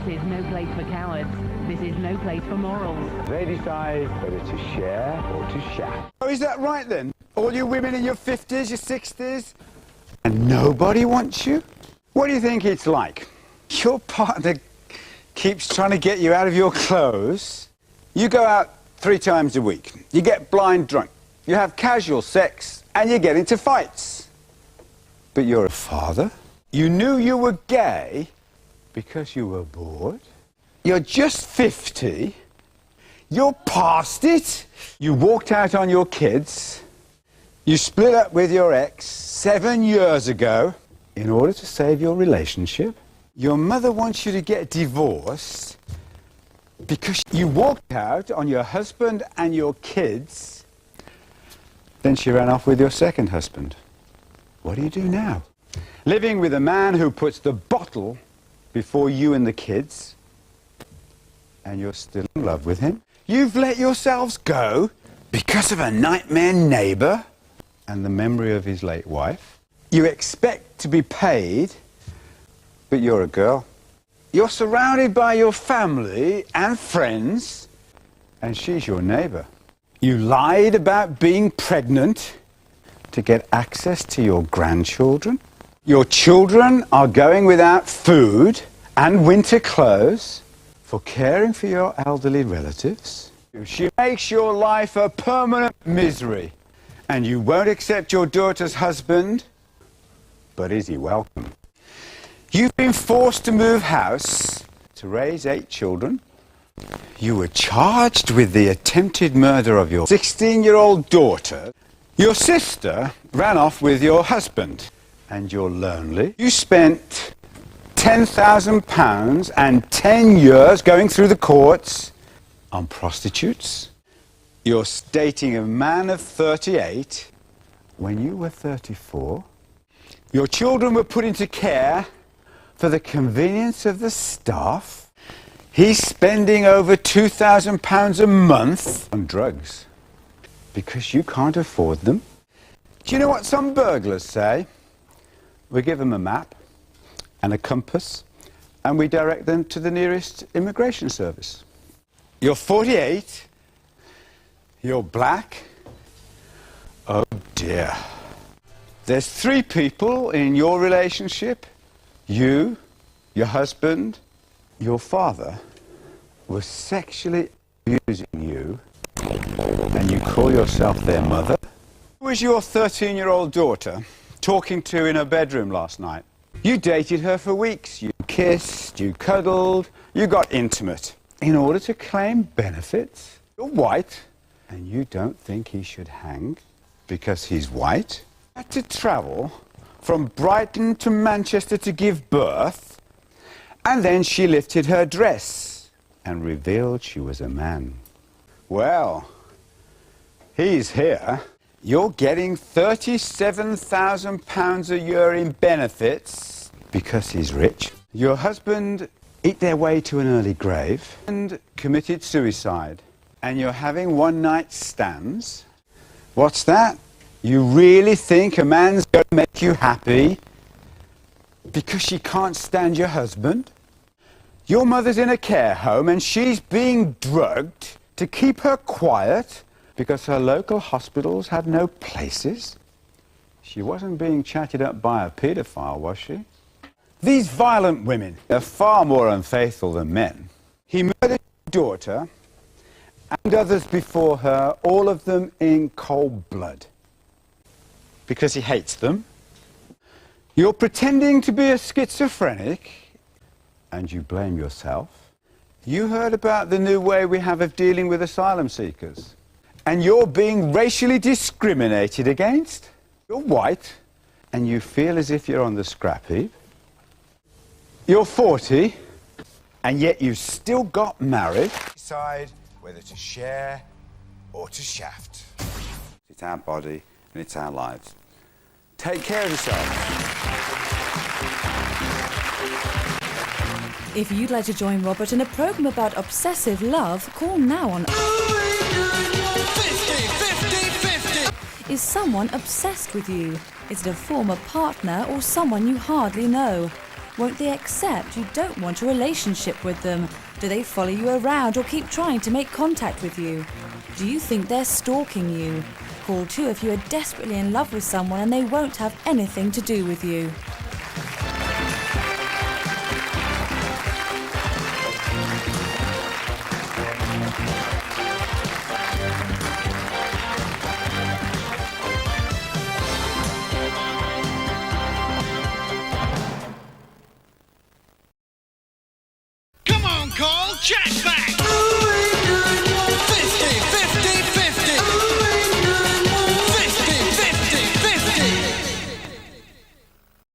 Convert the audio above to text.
This is no place for cowards. This is no place for morals. They decide whether to share or to shaft. Oh, is that right then? All you women in your 50s, your 60s, and nobody wants you? What do you think it's like? Your partner keeps trying to get you out of your clothes. You go out 3 times a week. You get blind drunk. You have casual sex, and you get into fights. But you're a father. You knew you were gay because you were bored. You're just 50. You're past it. You walked out on your kids. You split up with your ex 7 years ago in order to save your relationship. Your mother wants you to get divorced because you walked out on your husband and your kids. Then she ran off with your second husband. What do you do now? Living with a man who puts the bottle before you and the kids, and you're still in love with him? You've let yourselves go because of a nightmare neighbour and the memory of his late wife. You expect to be paid, but you're a girl. You're surrounded by your family and friends, and she's your neighbour. You lied about being pregnant to get access to your grandchildren. Your children are going without food and winter clothes for caring for your elderly relatives. She makes your life a permanent misery, and you won't accept your daughter's husband, but is he welcome? You've been forced to move house to raise 8 children. You were charged with the attempted murder of your 16-year-old daughter. Your sister ran off with your husband, and you're lonely. You spent £10,000 and 10 years going through the courts on prostitutes. You're dating a man of 38 when you were 34. Your children were put into care for the convenience of the staff. He's spending over £2,000 a month on drugs because you can't afford them. Do you know what some burglars say? We give them a map and a compass, and we direct them to the nearest immigration service. You're 48. You're black. Oh dear. There's 3 people in your relationship. You, your husband, your father was sexually abusing you, and you call yourself their mother. Who was your 13-year-old daughter talking to in her bedroom last night? You dated her for weeks. You kissed, you cuddled, you got intimate in order to claim benefits. You're white, and you don't think he should hang because he's white. You had to travel from Brighton to Manchester to give birth, and then she lifted her dress and revealed she was a man. Well, he's here. You're getting £37,000 a year in benefits because he's rich. Your husband ate their way to an early grave and committed suicide. And you're having one-night stands. What's that? You really think a man's going to make you happy because she can't stand your husband? Your mother's in a care home and she's being drugged to keep her quiet because her local hospitals had no places. She wasn't being chatted up by a paedophile, was she? These violent women are far more unfaithful than men. He murdered your daughter and others before her, all of them in cold blood, because he hates them. You're pretending to be a schizophrenic, and you blame yourself. You heard about the new way we have of dealing with asylum seekers, and you're being racially discriminated against. You're white, and you feel as if you're on the scrap heap. You're 40, and yet you've still got married. Decide whether to share or to shaft. It's our body, and it's our lives. Take care of yourself. If you'd like to join Robert in a programme about obsessive love, call now on 50. Is someone obsessed with you? Is it a former partner or someone you hardly know? Won't they accept you don't want a relationship with them? Do they follow you around or keep trying to make contact with you? Do you think they're stalking you? Call 2 if you are desperately in love with someone and they won't have anything to do with you. Come on, Cole, check back!